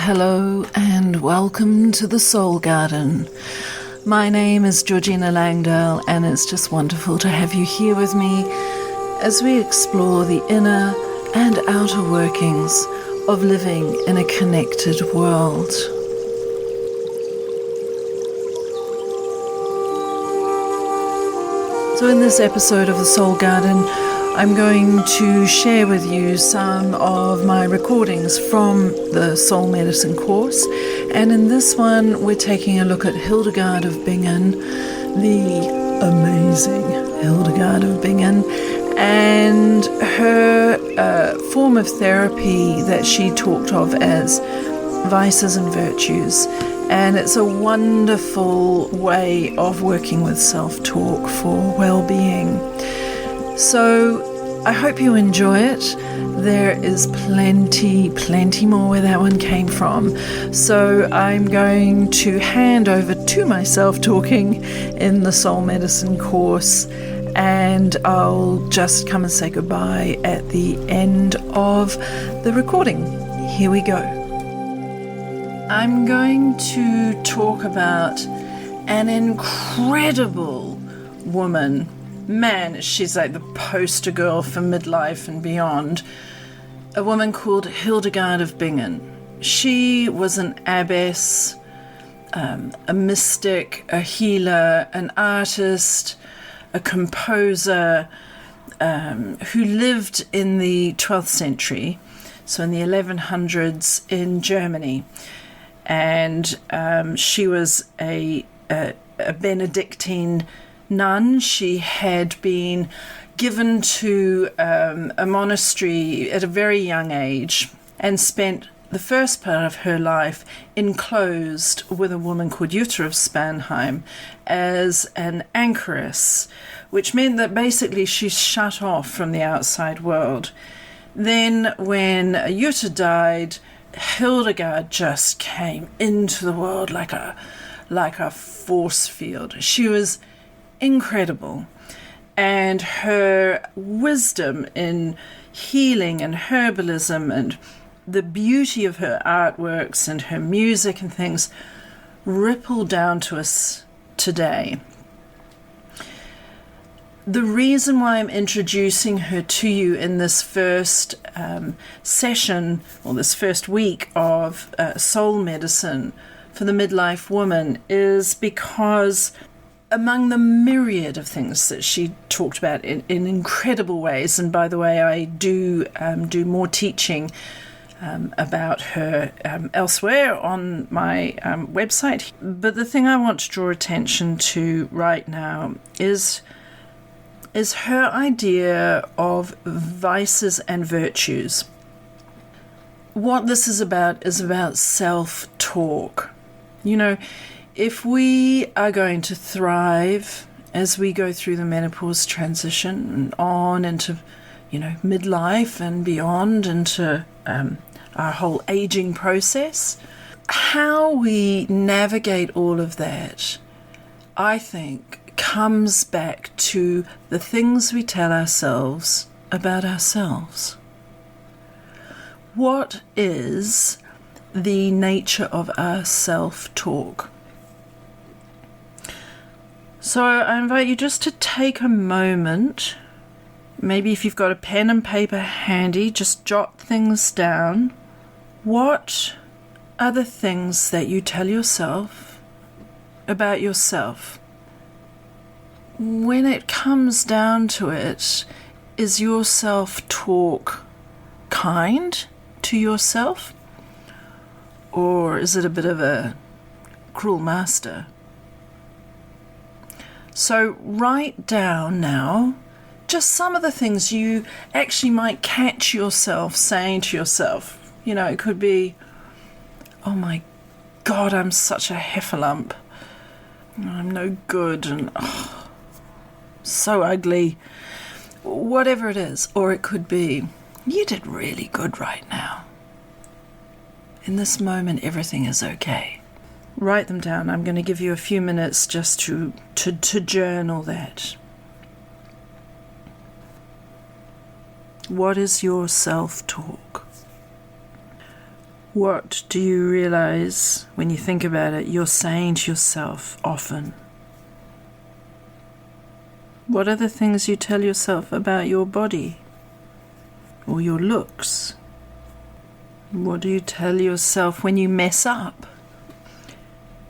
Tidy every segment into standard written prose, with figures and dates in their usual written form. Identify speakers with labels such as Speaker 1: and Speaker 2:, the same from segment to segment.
Speaker 1: hello, and welcome to the Soul Garden. My name is Georgina Langdale, and it's just wonderful to have you here with me as we explore the inner and outer workings of living in a connected world. So in this episode of the Soul Garden, I'm going to share with you some of my recordings from the Soul Medicine course. And in this one, we're taking a look at Hildegard of Bingen, the amazing Hildegard of Bingen, and her form of therapy that she talked of as vices and virtues. And it's a wonderful way of working with self-talk for well-being. So I hope you enjoy it. There is plenty more where that one came from. So I'm going to hand over to myself talking in the Soul Medicine course, and I'll just come and say goodbye at the end of the recording. Here we go. I'm going to talk about an incredible woman. Man, she's like the poster girl for midlife and beyond. A woman called Hildegard of Bingen. She was an abbess, a mystic, a healer, an artist, a composer, who lived in the 12th century, so in the 1100s in Germany. And she was a Benedictine nun. She had been given to a monastery at a very young age and spent the first part of her life enclosed with a woman called Jutta of Spanheim as an anchoress, which meant that basically she's shut off from the outside world. Then when Jutta died, Hildegard just came into the world like a force field. She was incredible, and her wisdom in healing and herbalism and the beauty of her artworks and her music and things ripple down to us today. The reason why I'm introducing her to you in this first session, or this first week of soul medicine for the Midlife Woman, is because among the myriad of things that she talked about in incredible ways, and by the way, I do more teaching about her elsewhere on my website. But the thing I want to draw attention to right now is her idea of vices and virtues. What this is about self-talk. You know, if we are going to thrive as we go through the menopause transition and on into, midlife and beyond, into our whole aging process, how we navigate all of that, I think, comes back to the things we tell ourselves about ourselves. What is the nature of our self-talk? So I invite you just to take a moment. Maybe if you've got a pen and paper handy, just jot things down. What are the things that you tell yourself about yourself? When it comes down to it, is your self-talk kind to yourself? Or is it a bit of a cruel master? So write down now just some of the things you actually might catch yourself saying to yourself. It could be, oh my God, I'm such a heffalump. I'm no good, and so ugly. Whatever it is. Or it could be, you did really good right now. In this moment, everything is okay. Write them down. I'm going to give you a few minutes just to journal that. What is your self-talk? What do you realize when you think about it you're saying to yourself often? What are the things you tell yourself about your body or your looks? What do you tell yourself when you mess up?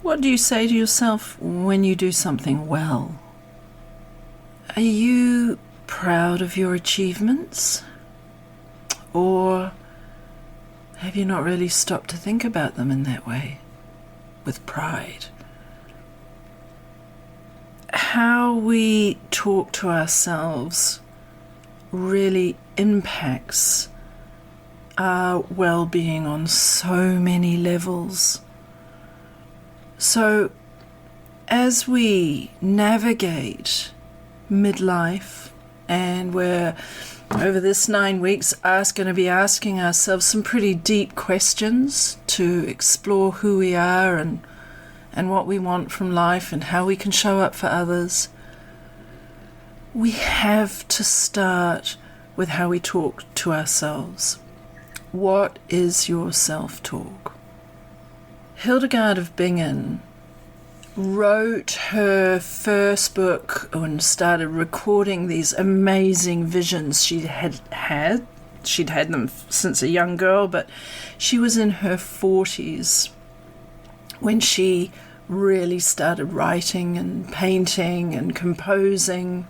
Speaker 1: What do you say to yourself when you do something well? Are you proud of your achievements? Or have you not really stopped to think about them in that way, with pride? How we talk to ourselves really impacts our well-being on so many levels. So, as we navigate midlife, and we're over this 9 weeks going to be asking ourselves some pretty deep questions to explore who we are and what we want from life and how we can show up for others. We have to start with how we talk to ourselves. What is your self-talk? Hildegard of Bingen wrote her first book and started recording these amazing visions she'd had. She'd had them since a young girl, but she was in her 40s when she really started writing and painting and composing.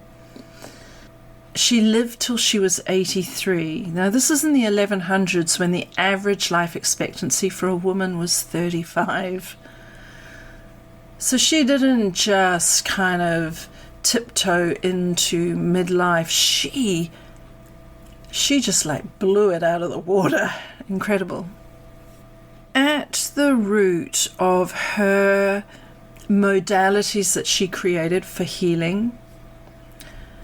Speaker 1: She lived till she was 83. Now, this is in the 1100s when the average life expectancy for a woman was 35. So she didn't just kind of tiptoe into midlife. She just like blew it out of the water. Incredible. At the root of her modalities that she created for healing,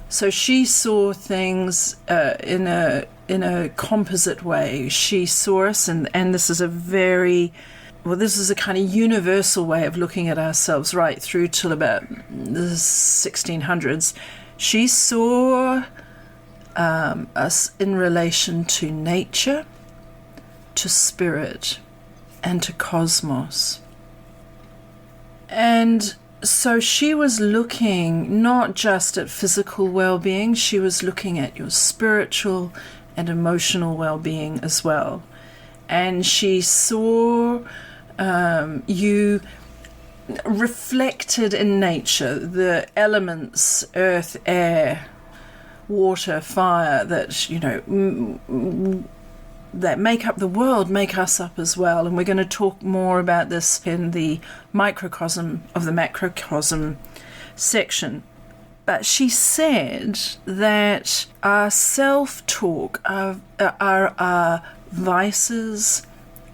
Speaker 1: so she saw things in a composite way. She saw us, and this is this is a kind of universal way of looking at ourselves right through till about the 1600s. She saw us in relation to nature, to spirit, and to cosmos. And so she was looking not just at physical well-being, she was looking at your spiritual and emotional well-being as well. And she saw you reflected in nature, the elements, earth, air, water, fire, that, that make up the world, make us up as well. And we're going to talk more about this in the microcosm of the macrocosm section. But she said that our self-talk are our vices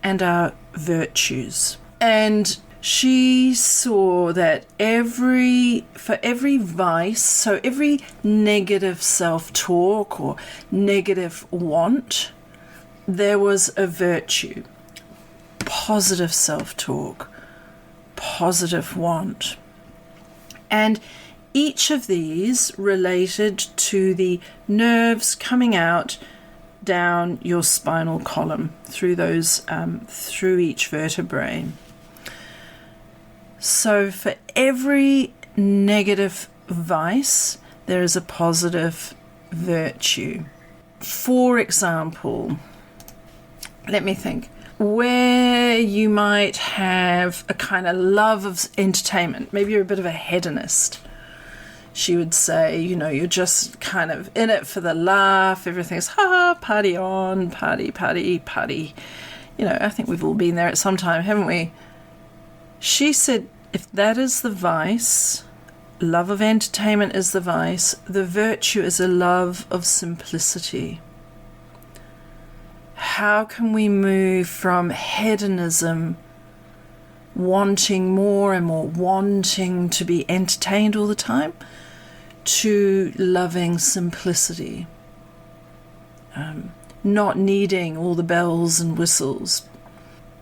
Speaker 1: and our virtues. And she saw that for every vice, so every negative self-talk or negative want, there was a virtue. Positive self-talk, positive want. And each of these related to the nerves coming out down your spinal column through each vertebrae. So for every negative vice, there is a positive virtue. For example, let me think, where you might have a kind of love of entertainment, maybe you're a bit of a hedonist. She would say, you're just kind of in it for the laugh. Everything's party on, party. I think we've all been there at some time, haven't we? She said, if that is the vice, love of entertainment is the vice, the virtue is a love of simplicity. How can we move from hedonism, wanting more and more, wanting to be entertained all the time, to loving simplicity, not needing all the bells and whistles,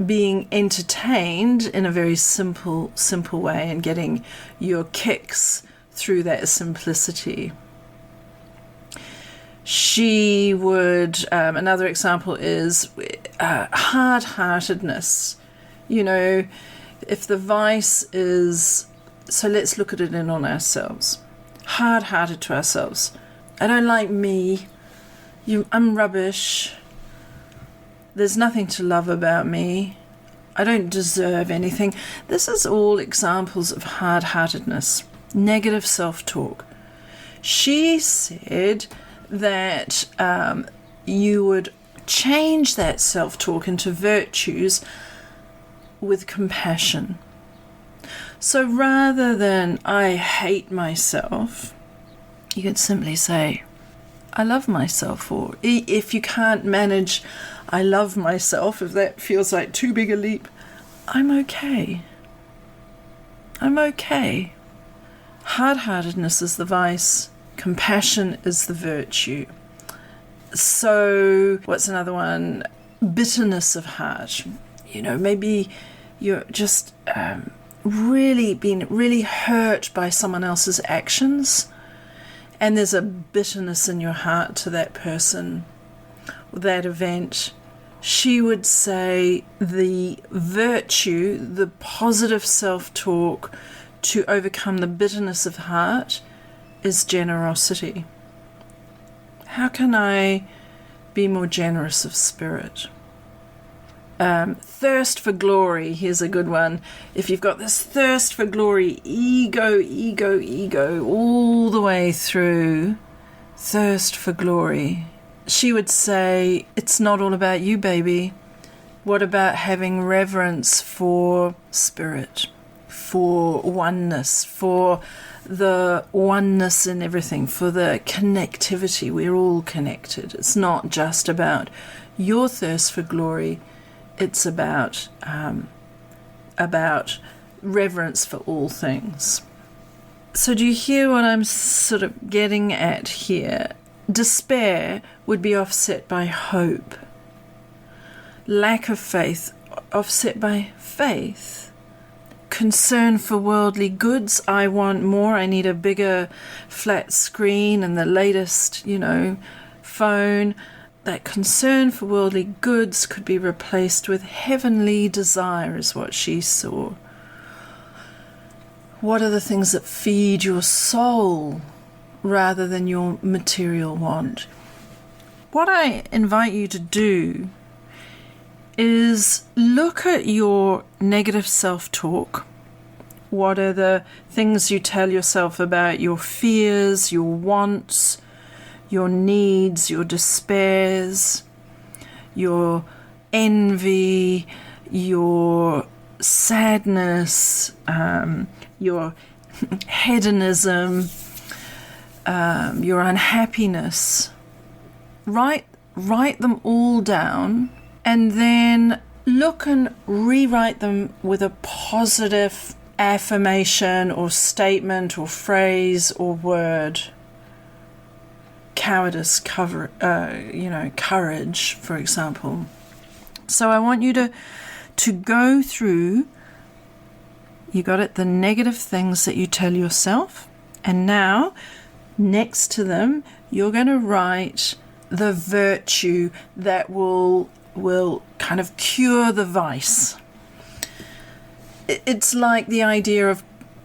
Speaker 1: being entertained in a very simple way and getting your kicks through that simplicity. She would, another example is hard-heartedness. You know, if the vice is, so let's look at it in on ourselves. Hard-hearted to ourselves. I don't like me. I'm rubbish. There's nothing to love about me. I don't deserve anything. This is all examples of hard-heartedness, negative self-talk. She said that you would change that self-talk into virtues with compassion. So rather than I hate myself, you could simply say, I love myself. Or if you can't manage I love myself, if that feels like too big a leap, I'm okay. I'm okay. Hard-heartedness is the vice. Compassion is the virtue. So what's another one? Bitterness of heart. You know, maybe you're just really hurt by someone else's actions, and there's a bitterness in your heart to that person, that event. She would say the virtue, the positive self-talk to overcome the bitterness of heart is generosity. How can I be more generous of spirit? Thirst for glory, here's a good one. If you've got this thirst for glory, ego, all the way through, thirst for glory, she would say, it's not all about you, baby. What about having reverence for spirit, for oneness, for the oneness in everything, for the connectivity? We're all connected. It's not just about your thirst for glory. It's about reverence for all things. So do you hear what I'm sort of getting at here? Despair would be offset by hope. Lack of faith offset by faith. Concern for worldly goods. I want more. I need a bigger flat screen and the latest, phone. That concern for worldly goods could be replaced with heavenly desire, is what she saw. What are the things that feed your soul rather than your material want? What I invite you to do is look at your negative self-talk. What are the things you tell yourself about your fears, your wants, your needs, your despairs, your envy, your sadness, your hedonism, your unhappiness. Write them all down, and then look and rewrite them with a positive affirmation or statement or phrase or word. Cowardice, courage, for example. So I want you to go through, you got it, the negative things that you tell yourself, and now next to them you're going to write the virtue that will kind of cure the vice. It's like the idea of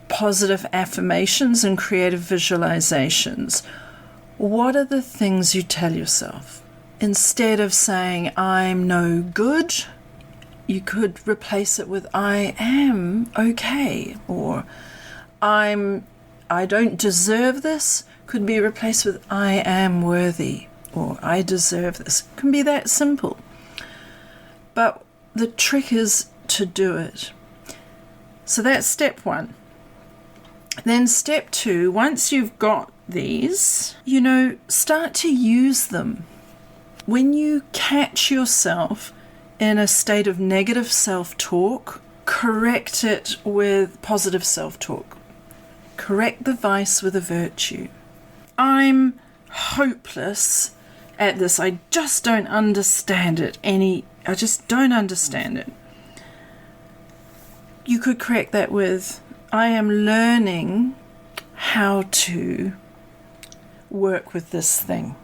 Speaker 1: positive affirmations and creative visualizations. What are the things you tell yourself? Instead of saying, I'm no good, you could replace it with, I am okay, or I don't deserve this, could be replaced with, I am worthy, or I deserve this. It can be that simple. But the trick is to do it. So that's step one. Then step two, once you've got these, start to use them. When you catch yourself in a state of negative self-talk, correct it with positive self-talk. Correct the vice with a virtue. I'm hopeless at this. I just don't understand it. I just don't understand it. You could correct that with, I am learning how to work with this thing.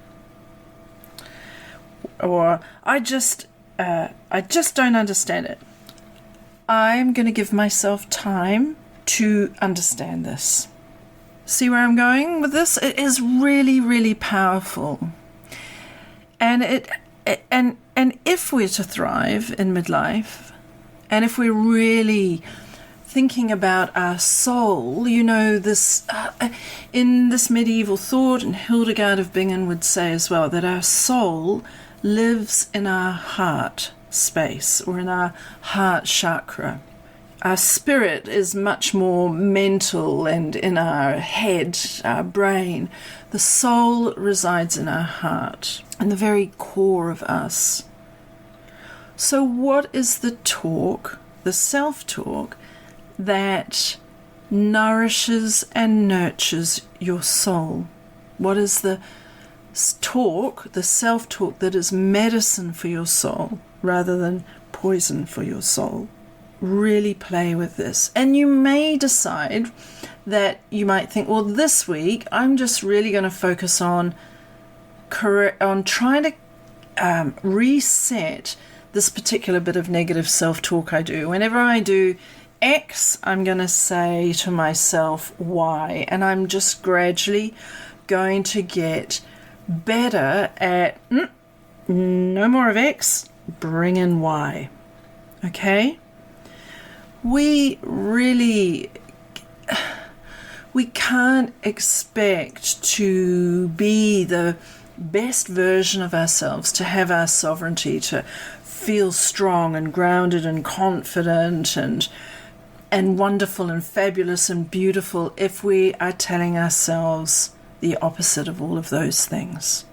Speaker 1: Or I just I just don't understand it. I'm going to give myself time to understand this. See where I'm going with this? It is really, really powerful. And if we're to thrive in midlife, and if we're really thinking about our soul, this in this medieval thought, and Hildegard of Bingen would say as well, that our soul lives in our heart space, or in our heart chakra. Our spirit is much more mental and in our head, our brain. The soul resides in our heart, in the very core of us. So what is the talk, the self-talk, that nourishes and nurtures your soul? What is the talk, the self-talk, that is medicine for your soul rather than poison for your soul? Really play with this. And you may decide that you might think, well, this week I'm just really going to focus on trying to reset this particular bit of negative self-talk I do. Whenever I do X, I'm going to say to myself Y, and I'm just gradually going to get better at no more of X, bring in Y. Okay? We can't expect to be the best version of ourselves, to have our sovereignty, to feel strong and grounded and confident and wonderful and fabulous and beautiful, if we are telling ourselves the opposite of all of those things.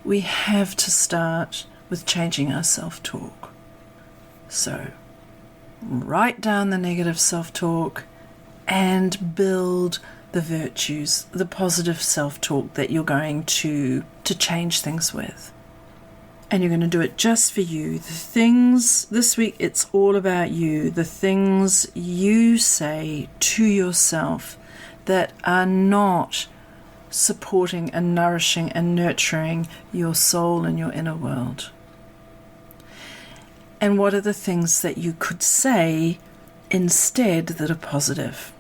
Speaker 1: We have to start with changing our self-talk. So, write down the negative self-talk and build the virtues, the positive self-talk that you're going to change things with. And you're going to do it just for you. The things, this week, it's all about you. The things you say to yourself that are not supporting and nourishing and nurturing your soul and your inner world. And what are the things that you could say instead that are positive?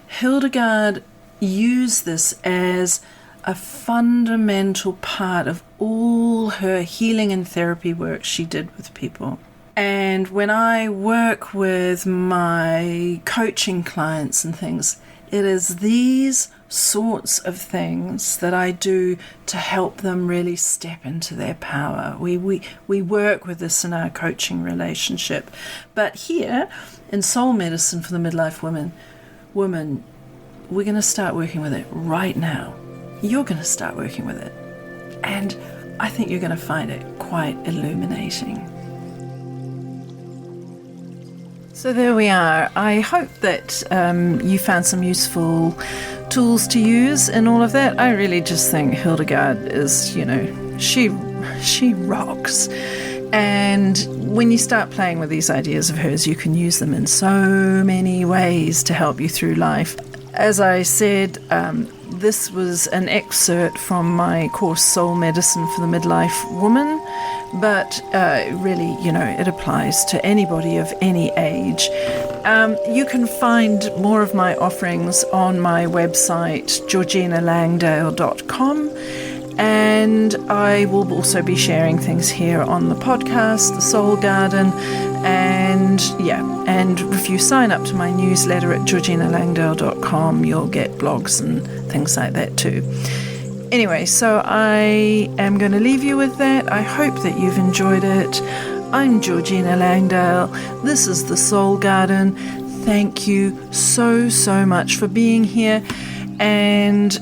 Speaker 1: Hildegard used this as a fundamental part of all her healing and therapy work she did with people. And when I work with my coaching clients and things, it is these sorts of things that I do to help them really step into their power. We work with this in our coaching relationship. But here, in Soul Medicine for the Midlife Woman, we're going to start working with it right now. You're going to start working with it. And I think you're going to find it quite illuminating. So there we are. I hope that you found some useful tools to use in all of that. I really just think Hildegard is, she rocks. And when you start playing with these ideas of hers, you can use them in so many ways to help you through life. As I said, this was an excerpt from my course Soul Medicine for the Midlife Woman, but really, it applies to anybody of any age. You can find more of my offerings on my website, georginalangdale.com, and I will also be sharing things here on the podcast, The Soul Garden, and if you sign up to my newsletter at georginalangdale.com, you'll get blogs and things like that too. Anyway, so I am going to leave you with that. I hope that you've enjoyed it. I'm Georgina Langdale. This is The Soul Garden. Thank you so, so much for being here. And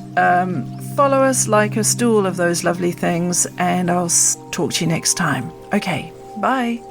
Speaker 1: follow us, like us, do all of those lovely things. And I'll talk to you next time. Okay, bye.